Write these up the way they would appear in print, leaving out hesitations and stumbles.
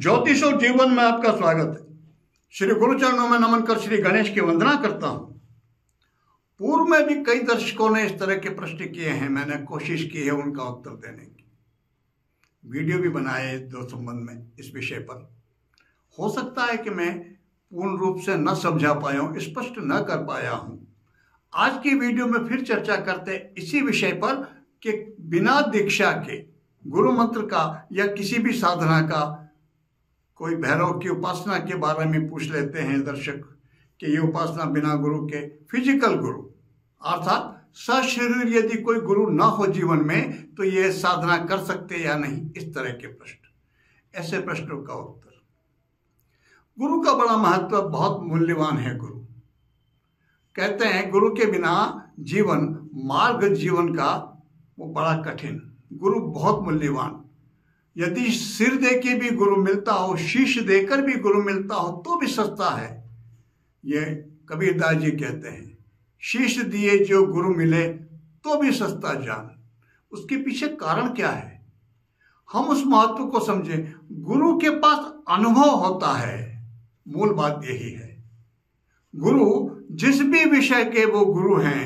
ज्योतिष और जीवन में आपका स्वागत है। श्री गुरुचरणों में नमन कर श्री गणेश की वंदना करता हूं। पूर्व में भी कई दर्शकों ने इस तरह के प्रश्न किए हैं, मैंने कोशिश की है उनका उत्तर देने की, वीडियो भी बनाए दो संबंध में इस विषय पर। हो सकता है कि मैं पूर्ण रूप से न समझा पाया हूं, स्पष्ट न कर पाया हूं। आज की वीडियो में फिर चर्चा करते इसी विषय पर कि बिना दीक्षा के गुरु मंत्र का या किसी भी साधना का, कोई भैरव की उपासना के बारे में पूछ लेते हैं दर्शक कि ये उपासना बिना गुरु के, फिजिकल गुरु अर्थात सशरीर यदि कोई गुरु ना हो जीवन में तो ये साधना कर सकते या नहीं, इस तरह के प्रश्न। ऐसे प्रश्नों का उत्तर, गुरु का बड़ा महत्व, बहुत मूल्यवान है गुरु। कहते हैं गुरु के बिना जीवन, मार्ग जीवन का वो बड़ा कठिन, गुरु बहुत मूल्यवान। यदि सिर दे के भी गुरु मिलता हो, शीश देकर भी गुरु मिलता हो तो भी सस्ता है। ये कबीरदास जी कहते हैं, शीश दिए जो गुरु मिले तो भी सस्ता जान। उसके पीछे कारण क्या है, हम उस महत्व को समझें। गुरु के पास अनुभव होता है, मूल बात यही है। गुरु जिस भी विषय के वो गुरु हैं,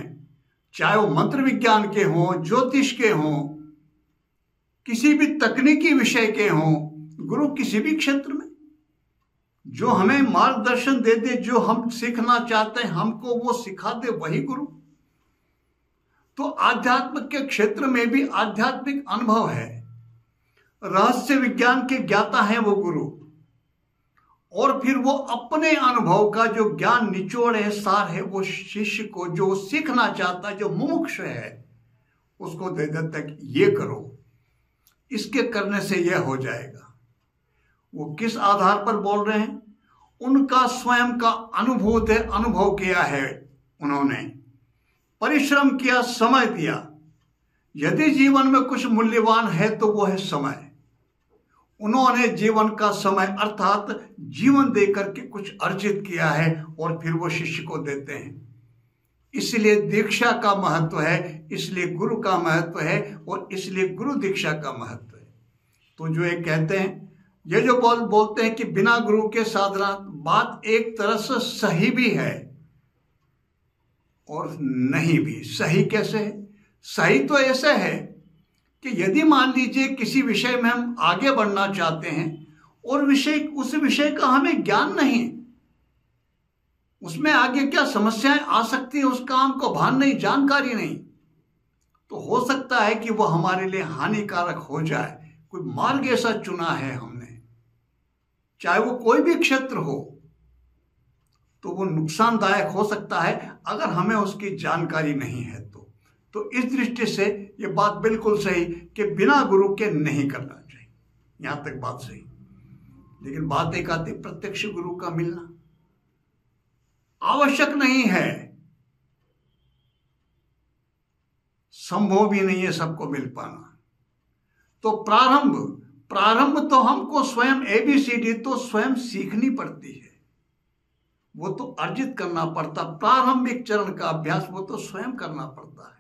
चाहे वो मंत्र विज्ञान के हों, ज्योतिष के हों, किसी भी तकनीकी विषय के हों, गुरु किसी भी क्षेत्र में जो हमें मार्गदर्शन दे दे, जो हम सीखना चाहते हैं हमको वो सिखा दे, वही गुरु। तो आध्यात्म के क्षेत्र में भी आध्यात्मिक अनुभव है, रहस्य विज्ञान के ज्ञाता है वो गुरु, और फिर वो अपने अनुभव का जो ज्ञान निचोड़ है, सार है, वो शिष्य को जो सीखना चाहता है, जो मुमुक्ष है, उसको दे देता है कि ये करो, इसके करने से यह हो जाएगा। वो किस आधार पर बोल रहे हैं, उनका स्वयं का अनुभूत है, अनुभव किया है उन्होंने, परिश्रम किया, समय दिया। यदि जीवन में कुछ मूल्यवान है तो वो है समय। उन्होंने जीवन का समय अर्थात जीवन देकर के कुछ अर्जित किया है और फिर वो शिष्य को देते हैं। इसलिए दीक्षा का महत्व है, इसलिए गुरु का महत्व है, और इसलिए गुरु दीक्षा का महत्व है। तो जो ये कहते हैं, ये जो बोलते हैं कि बिना गुरु के साधना, बात एक तरह से सही भी है और नहीं भी। सही कैसे है? सही तो ऐसे है कि यदि मान लीजिए किसी विषय में हम आगे बढ़ना चाहते हैं और उस विषय का हमें ज्ञान नहीं, उसमें आगे क्या समस्याएं आ सकती है उसका हमको भान नहीं, जानकारी नहीं, तो हो सकता है कि वो हमारे लिए हानिकारक हो जाए। कोई मार्ग ऐसा चुना है हमने, चाहे वो कोई भी क्षेत्र हो, तो वो नुकसानदायक हो सकता है अगर हमें उसकी जानकारी नहीं है तो इस दृष्टि से ये बात बिल्कुल सही कि बिना गुरु के नहीं करना चाहिए। यहां तक बात सही, लेकिन बात एक आती, प्रत्यक्ष गुरु का मिलना आवश्यक नहीं है, संभव भी नहीं है सबको मिल पाना। तो प्रारंभ तो हमको स्वयं ABCD तो स्वयं सीखनी पड़ती है, वो तो अर्जित करना पड़ता। प्रारंभिक चरण का अभ्यास वो तो स्वयं करना पड़ता है,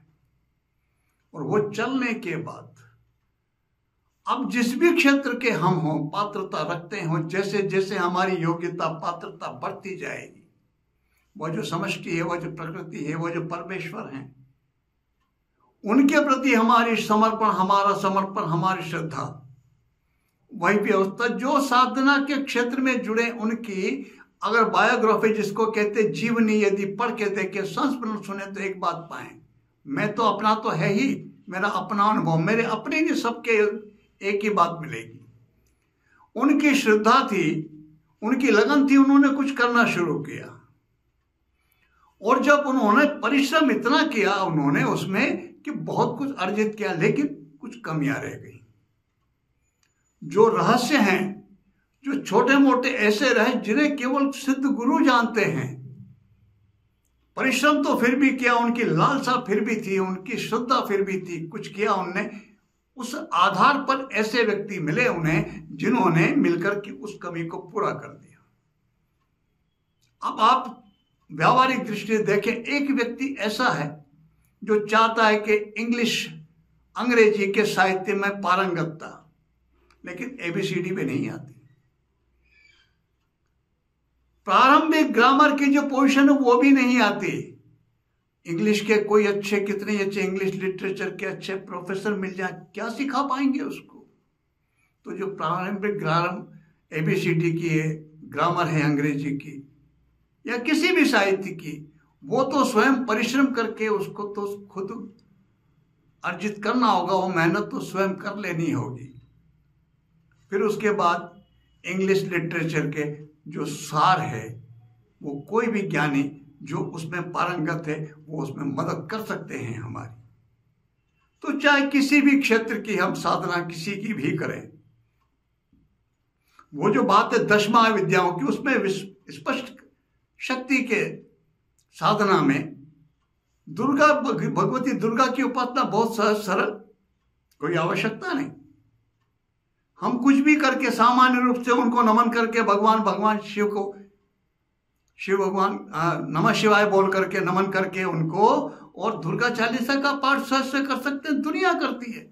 और वो चलने के बाद अब जिस भी क्षेत्र के हम हों, पात्रता रखते हो, जैसे जैसे हमारी योग्यता पात्रता बढ़ती जाएगी, वो जो समष्टि है, वो जो प्रकृति है, वो जो परमेश्वर हैं, उनके प्रति हमारी समर्पण, हमारा समर्पण, हमारी श्रद्धा, वही व्यवस्था जो साधना के क्षेत्र में जुड़े उनकी अगर बायोग्राफी जिसको कहते जीवनी यदि पढ़ के देखे, संस्मरण सुने तो एक बात पाए, मैं तो अपना तो है ही, मेरा अपना अनुभव, मेरे अपने नहीं, सबके एक ही बात मिलेगी। उनकी श्रद्धा थी, उनकी लगन थी, उन्होंने कुछ करना शुरू किया, और जब उन्होंने परिश्रम इतना किया उन्होंने उसमें कि बहुत कुछ अर्जित किया, लेकिन कुछ कमियां रह गई। जो रहस्य हैं, जो छोटे मोटे ऐसे रहे जिन्हें केवल सिद्ध गुरु जानते हैं, परिश्रम तो फिर भी किया, उनकी लालसा फिर भी थी, उनकी श्रद्धा फिर भी थी, कुछ किया उनने। उस आधार पर ऐसे व्यक्ति मिले उन्हें जिन्होंने मिलकर के उस कमी को पूरा कर दिया। अब आप व्यावहारिक दृष्टि देखें, एक व्यक्ति ऐसा है जो चाहता है कि इंग्लिश, अंग्रेजी के साहित्य में पारंगतता, लेकिन ABCD में नहीं आती, प्रारंभिक ग्रामर की जो पोजीशन है वो भी नहीं आती। इंग्लिश के कोई अच्छे, कितने अच्छे इंग्लिश लिटरेचर के अच्छे प्रोफेसर मिल जाए, क्या सिखा पाएंगे उसको? तो जो प्रारंभिक ग्रामर ABCD की है, ग्रामर है अंग्रेजी की या किसी भी साहित्य की, वो तो स्वयं परिश्रम करके उसको तो खुद अर्जित करना होगा, वो मेहनत तो स्वयं कर लेनी होगी। फिर उसके बाद इंग्लिश लिटरेचर के जो सार है वो कोई भी ज्ञानी जो उसमें पारंगत है वो उसमें मदद कर सकते हैं हमारी। तो चाहे किसी भी क्षेत्र की हम साधना किसी की भी करें, वो जो बात है 10 महाविद्याओं की, उसमें स्पष्ट शक्ति के साधना में दुर्गा, भगवती दुर्गा की उपासना बहुत सहज सरल, कोई आवश्यकता नहीं। हम कुछ भी करके सामान्य रूप से उनको नमन करके भगवान शिव को, शिव भगवान नमः शिवाय बोल करके नमन करके उनको, और दुर्गा चालीसा का पाठ सहज से कर सकते हैं, दुनिया करती है।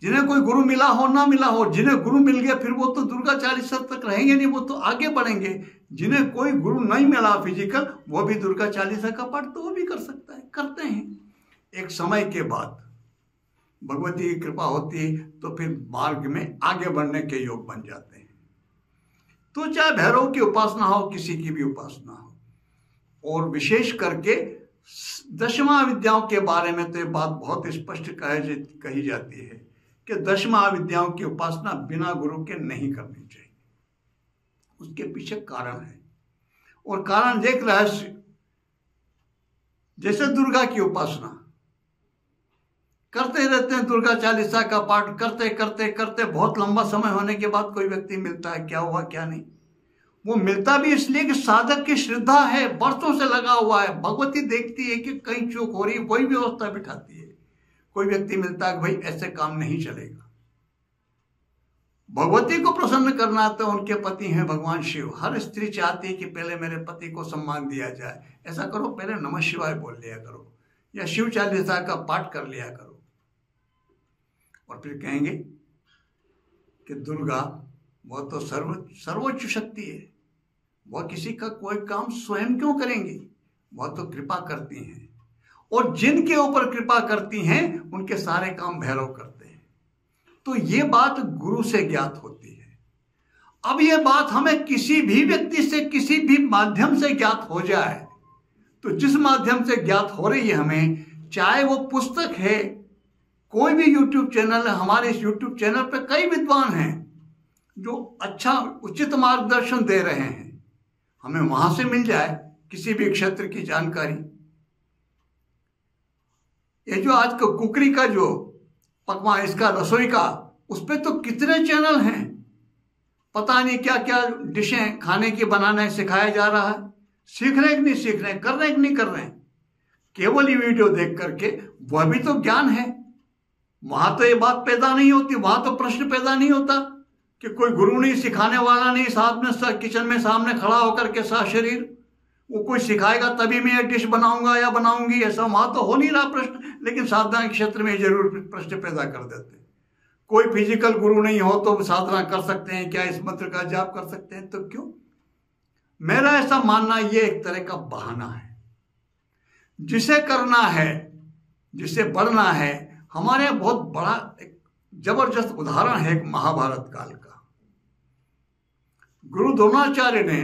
जिन्हें कोई गुरु मिला हो ना मिला हो, जिन्हें गुरु मिल गया फिर वो तो दुर्गा चालीसा तक रहेंगे नहीं, वो तो आगे बढ़ेंगे। जिन्हें कोई गुरु नहीं मिला फिजिकल, वो भी दुर्गा चालीसा का पाठ तो वो भी कर सकता है, करते हैं। एक समय के बाद भगवती की कृपा होती है तो फिर मार्ग में आगे बढ़ने के योग बन जाते हैं। तो चाहे भैरव की उपासना हो, किसी की भी उपासना हो, और विशेष करके 10 महाविद्याओं के बारे में तो ये बात बहुत स्पष्ट कही जाती है कि 10 महाविद्याओं की उपासना बिना गुरु के नहीं करनी चाहिए। उसके पीछे कारण है, और कारण एक रहस्य, जैसे दुर्गा की उपासना करते रहते हैं, दुर्गा चालीसा का पाठ करते करते करते बहुत लंबा समय होने के बाद कोई व्यक्ति मिलता है, क्या हुआ क्या नहीं, वो मिलता भी इसलिए कि साधक की श्रद्धा है, बरसों से लगा हुआ है, भगवती देखती है कि कहीं चूक हो रही, वही व्यवस्था बिठाती है। कोई व्यक्ति मिलता है कि भाई ऐसे काम नहीं चलेगा, भगवती को प्रसन्न करना, तो उनके पति हैं भगवान शिव। हर स्त्री चाहती है कि पहले मेरे पति को सम्मान दिया जाए, ऐसा करो, पहले नमः शिवाय बोल लिया करो या शिव चालीसा का पाठ कर लिया करो, और फिर कहेंगे कि दुर्गा वह तो सर्वोच्च शक्ति है, वह किसी का कोई काम स्वयं क्यों करेंगी, वह तो कृपा करती हैं, और जिनके ऊपर कृपा करती हैं उनके सारे काम भैरव करते हैं। तो ये बात गुरु से ज्ञात होती है। अब ये बात हमें किसी भी व्यक्ति से किसी भी माध्यम से ज्ञात हो जाए, तो जिस माध्यम से ज्ञात हो रही है हमें, चाहे वो पुस्तक है, कोई भी YouTube चैनल है, हमारे इस YouTube चैनल पर कई विद्वान हैं जो अच्छा उचित मार्गदर्शन दे रहे हैं, हमें वहां से मिल जाए किसी भी क्षेत्र की जानकारी। ये जो आज का कुकरी का जो पकवान, इसका रसोई का, उस पर तो कितने चैनल हैं, पता नहीं क्या क्या डिशें खाने की बनाना सिखाया जा रहा है। सीख रहे कि नहीं सीख रहे, कर रहे कि नहीं कर रहे, केवल ये वीडियो देख करके, वह भी तो ज्ञान है। वहां तो ये बात पैदा नहीं होती, वहां तो प्रश्न पैदा नहीं होता कि कोई गुरु नहीं, सिखाने वाला नहीं, साथ में किचन में सामने खड़ा होकर के साथ शरीर, वो कोई सिखाएगा तभी मैं ये डिश बनाऊंगा या बनाऊंगी, ऐसा वहां तो हो नहीं रहा प्रश्न। लेकिन साधना के क्षेत्र में जरूर प्रश्न पैदा कर देते हैं। कोई फिजिकल गुरु नहीं हो तो साधना कर सकते हैं क्या, इस मंत्र का जाप कर सकते हैं, तो क्यों? मेरा ऐसा मानना ये एक तरह का बहाना है। जिसे करना है, जिसे बढ़ना है, हमारे यहाँ बहुत बड़ा एक जबरदस्त उदाहरण है, एक महाभारत काल का। गुरु द्रोणाचार्य ने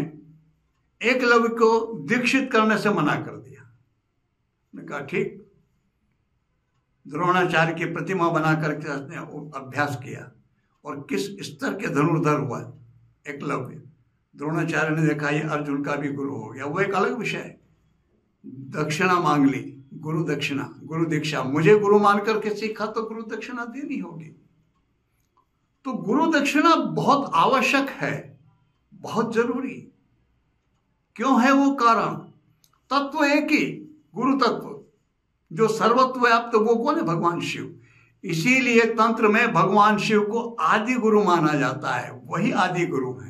एकलव्य को दीक्षित करने से मना कर दिया। मैं कहा ठीक, द्रोणाचार्य की प्रतिमा बना करके उसने अभ्यास किया, और किस स्तर के धनुर्धर हुआ एकलव्य। द्रोणाचार्य ने देखा ये अर्जुन का भी गुरु हो गया, वो एक अलग विषय है। दक्षिणा मांग ली, गुरु दक्षिणा, गुरु दीक्षा, मुझे गुरु मान करके सीखा तो गुरु दक्षिणा देनी होगी। तो गुरु दक्षिणा बहुत आवश्यक है, बहुत जरूरी। क्यों है वो कारण? तत्व एक ही, गुरु तत्व जो सर्वत्व व्याप्त, वो कौन है? भगवान शिव। इसीलिए तंत्र में भगवान शिव को आदि गुरु माना जाता है, वही आदि गुरु हैं।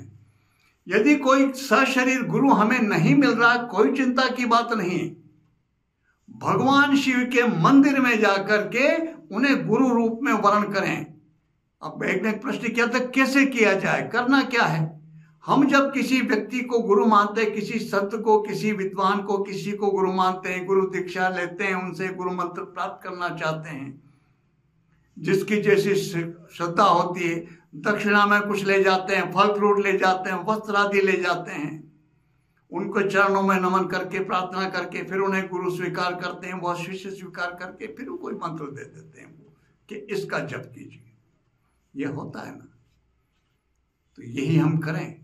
यदि कोई सशरीर गुरु हमें नहीं मिल रहा, कोई चिंता की बात नहीं, भगवान शिव के मंदिर में जाकर के उन्हें गुरु रूप में वर्ण करें। अब एक ने प्रश्न किया था कैसे किया जाए, करना क्या है? हम जब किसी व्यक्ति को गुरु मानते हैं, किसी संत को, किसी विद्वान को, किसी को गुरु मानते हैं, गुरु दीक्षा लेते हैं, उनसे गुरु मंत्र प्राप्त करना चाहते हैं, जिसकी जैसी श्रद्धा होती है, दक्षिणा में कुछ ले जाते हैं, फल फ्रूट ले जाते हैं, वस्त्र आदि ले जाते हैं, उनको चरणों में नमन करके प्रार्थना करके फिर उन्हें गुरु स्वीकार करते हैं, वह शिष्य स्वीकार करके फिर कोई मंत्र दे देते हैं कि इसका जप कीजिए। यह होता है ना। तो यही हम करें,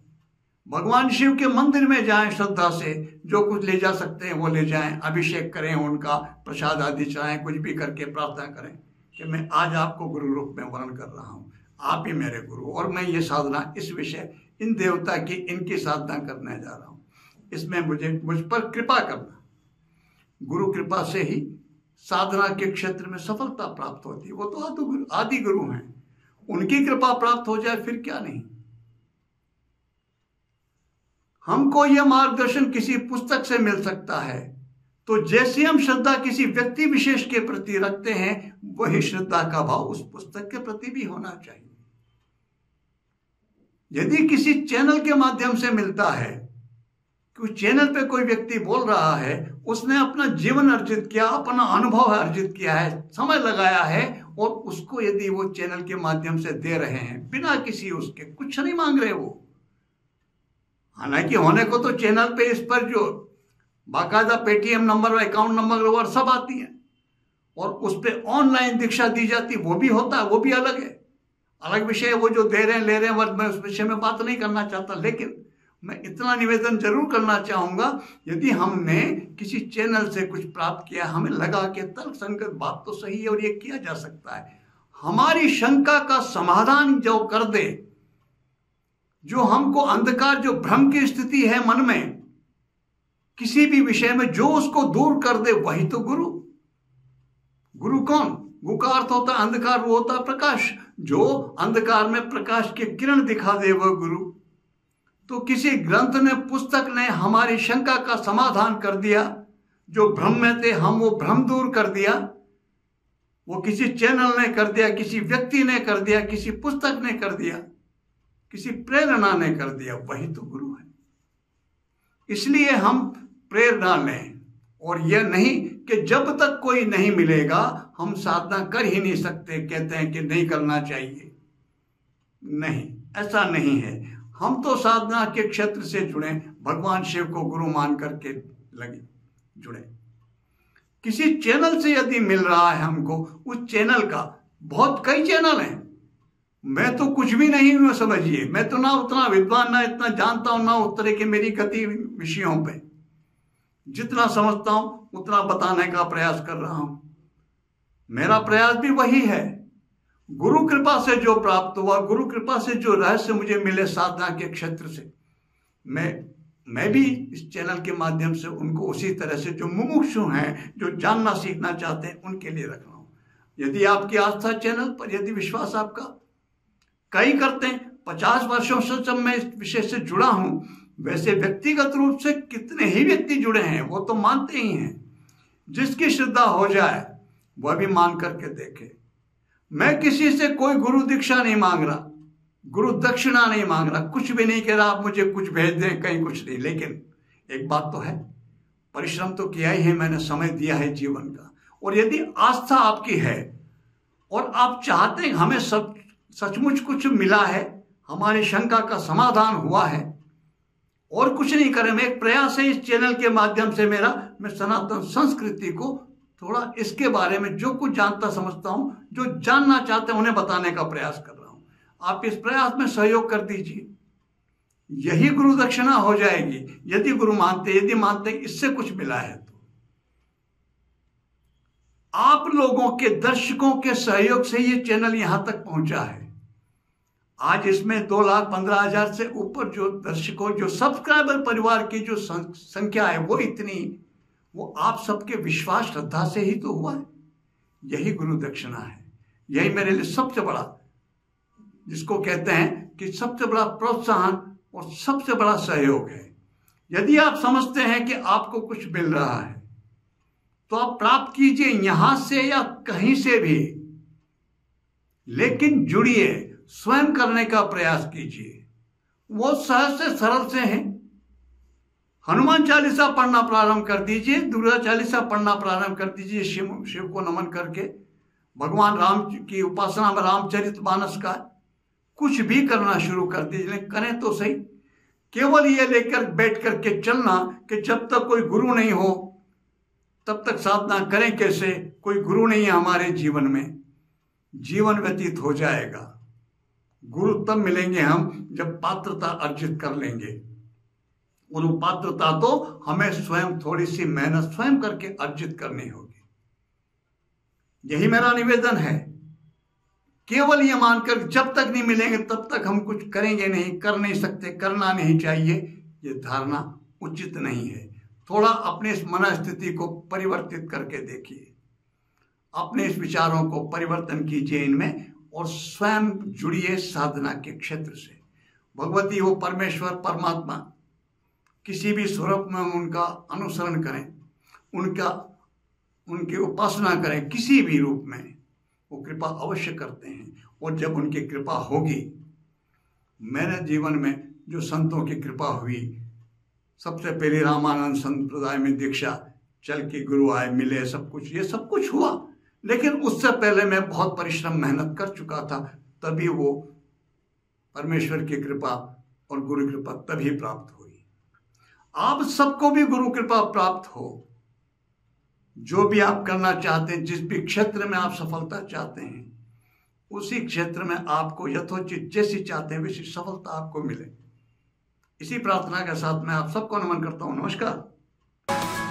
भगवान शिव के मंदिर में जाएं, श्रद्धा से जो कुछ ले जा सकते हैं वो ले जाएं, अभिषेक करें, उनका प्रसाद आदि चढ़ाएं, कुछ भी करके प्रार्थना करें कि मैं आज आपको गुरु रूप में वर्ण कर रहा हूं, आप ही मेरे गुरु, और मैं ये साधना इस विषय इन देवता की इनकी साधना करने जा रहा हूं, इसमें मुझ पर कृपा करना। गुरु कृपा से ही साधना के क्षेत्र में सफलता प्राप्त होती है। वो तो आदि गुरु हैं, उनकी कृपा प्राप्त हो जाए फिर क्या नहीं। हमको यह मार्गदर्शन किसी पुस्तक से मिल सकता है, तो जैसे हम श्रद्धा किसी व्यक्ति विशेष के प्रति रखते हैं, वही श्रद्धा का भाव उस पुस्तक के प्रति भी होना चाहिए। यदि किसी चैनल के माध्यम से मिलता है, कि चैनल पे कोई व्यक्ति बोल रहा है, उसने अपना जीवन अर्जित किया, अपना अनुभव अर्जित किया है, समय लगाया है, और उसको यदि वो चैनल के माध्यम से दे रहे हैं बिना किसी उसके, कुछ नहीं मांग रहे वो, हालांकि होने को तो चैनल पे इस पर जो बाकायदा पेटीएम नंबर, अकाउंट नंबर और सब आती है, और उस पर ऑनलाइन दीक्षा दी जाती, वो भी होता है, वो भी अलग है, अलग विषय है। वो जो दे रहे हैं ले रहे हैं, मैं उस विषय में बात नहीं करना चाहता, लेकिन मैं इतना निवेदन जरूर करना चाहूंगा, यदि हमने किसी चैनल से कुछ प्राप्त किया, हमें लगा कि तर्क संगत बात तो सही है और ये किया जा सकता है, हमारी शंका का समाधान जो कर दे, जो हमको अंधकार, जो भ्रम की स्थिति है मन में किसी भी विषय में, जो उसको दूर कर दे, वही तो गुरु। गुरु कौन? गु का अर्थ होता है अंधकार, वो होता है प्रकाश। जो अंधकार में प्रकाश की किरण दिखा दे वह गुरु। तो किसी ग्रंथ ने, पुस्तक ने हमारी शंका का समाधान कर दिया, जो भ्रम में थे हम वो भ्रम दूर कर दिया, वो किसी चैनल ने कर दिया, किसी व्यक्ति ने कर दिया, किसी पुस्तक ने कर दिया, किसी प्रेरणा ने कर दिया, वही तो गुरु है। इसलिए हम प्रेरणा लें, और यह नहीं कि जब तक कोई नहीं मिलेगा हम साधना कर ही नहीं सकते, कहते हैं कि नहीं करना चाहिए। नहीं, ऐसा नहीं है। हम तो साधना के क्षेत्र से जुड़े, भगवान शिव को गुरु मान करके लगे जुड़े। किसी चैनल से यदि मिल रहा है हमको, उस चैनल का, बहुत कई चैनल हैं, मैं तो कुछ भी नहीं हूं समझिए, मैं तो ना उतना विद्वान, ना इतना जानता हूं, ना उस तरह की मेरी गति विषयों पे, जितना समझता हूं उतना बताने का प्रयास कर रहा हूं। मेरा प्रयास भी वही है, गुरु कृपा से जो प्राप्त हुआ, गुरु कृपा से जो रहस्य मुझे मिले साधना के क्षेत्र से, मैं भी इस चैनल के माध्यम से उनको उसी तरह से, जो मुमुक्षु हैं, जो जानना सीखना चाहते हैं, उनके लिए रख रहा हूं। यदि आपकी आस्था चैनल पर, यदि विश्वास आपका, कई करते हैं, 50 वर्षों से जब मैं इस विषय से जुड़ा हूं, वैसे व्यक्तिगत रूप से कितने ही व्यक्ति जुड़े हैं, वो तो मानते ही हैं। जिसकी श्रद्धा हो जाए वह भी मान करके देखे। मैं किसी से कोई गुरु दीक्षा नहीं मांग रहा, गुरु दक्षिणा नहीं मांग रहा, कुछ भी नहीं कह रहा आप मुझे कुछ भेज दें, कहीं कुछ नहीं। लेकिन एक बात तो है, परिश्रम तो किया ही है मैंने, समय दिया है जीवन का, और यदि आस्था आपकी है और आप चाहते हैं हमें सब सचमुच कुछ मिला है, हमारी शंका का समाधान हुआ है, और कुछ नहीं करें, मैं एक प्रयास है इस चैनल के माध्यम से मेरा, मैं सनातन संस्कृति को थोड़ा इसके बारे में जो कुछ जानता समझता हूं, जो जानना चाहते हैं उन्हें बताने का प्रयास कर रहा हूं। आप इस प्रयास में सहयोग कर दीजिए, यही गुरु दक्षिणा हो जाएगी। यदि गुरु मानते, यदि मानते इससे कुछ मिला है, तो आप लोगों के, दर्शकों के सहयोग से ये चैनल यहां तक पहुंचा है। आज इसमें 2,15,000 से ऊपर जो दर्शकों, जो सब्सक्राइबर परिवार की जो संख्या है, वो इतनी, वो आप सबके विश्वास श्रद्धा से ही तो हुआ है। यही गुरु दक्षिणा है। यही मेरे लिए सबसे बड़ा, जिसको कहते हैं कि सबसे बड़ा प्रोत्साहन और सबसे बड़ा सहयोग है। यदि आप समझते हैं कि आपको कुछ मिल रहा है, तो आप प्राप्त कीजिए, यहां से या कहीं से भी, लेकिन जुड़िए, स्वयं करने का प्रयास कीजिए। वो सहज से सरल से हैं। हनुमान चालीसा पढ़ना प्रारंभ कर दीजिए, दुर्गा चालीसा पढ़ना प्रारंभ कर दीजिए, शिव को नमन करके भगवान राम की उपासना में रामचरितमानस का कुछ भी करना शुरू कर दीजिए। करें तो सही, केवल ये लेकर बैठ करके चलना कि जब तक कोई गुरु नहीं हो तब तक साधना करें कैसे, कोई गुरु नहीं है हमारे जीवन में, जीवन व्यतीत हो जाएगा। गुरु तब मिलेंगे हम जब पात्रता अर्जित कर लेंगे, और वो पात्रता तो हमें स्वयं थोड़ी सी मेहनत स्वयं करके अर्जित करनी होगी। यही मेरा निवेदन है। केवल ये मानकर जब तक नहीं मिलेंगे तब तक हम कुछ करेंगे नहीं, कर नहीं सकते, करना नहीं चाहिए, ये धारणा उचित नहीं है। थोड़ा अपने इस मनस्थिति को परिवर्तित करके देखिए, अपने इस विचारों को परिवर्तन कीजिए इनमें, और स्वयं जुड़िए साधना के क्षेत्र से। भगवती हो, परमेश्वर, परमात्मा, किसी भी स्वरूप में उनका अनुसरण करें, उनकी उपासना करें, किसी भी रूप में वो कृपा अवश्य करते हैं। और जब उनकी कृपा होगी, मेरे जीवन में जो संतों की कृपा हुई, सबसे पहले रामानंद संप्रदाय में दीक्षा चल के गुरु आए, मिले, सब कुछ, ये सब कुछ हुआ, लेकिन उससे पहले मैं बहुत परिश्रम मेहनत कर चुका था, तभी वो परमेश्वर की कृपा और गुरु कृपा तभी प्राप्त हुई। आप सबको भी गुरु कृपा प्राप्त हो। जो भी आप करना चाहते हैं, जिस भी क्षेत्र में आप सफलता चाहते हैं, उसी क्षेत्र में आपको यथोचित जैसी चाहते हैं वैसी सफलता आपको मिले। इसी प्रार्थना के साथ मैं आप सबको नमन करता हूं। नमस्कार।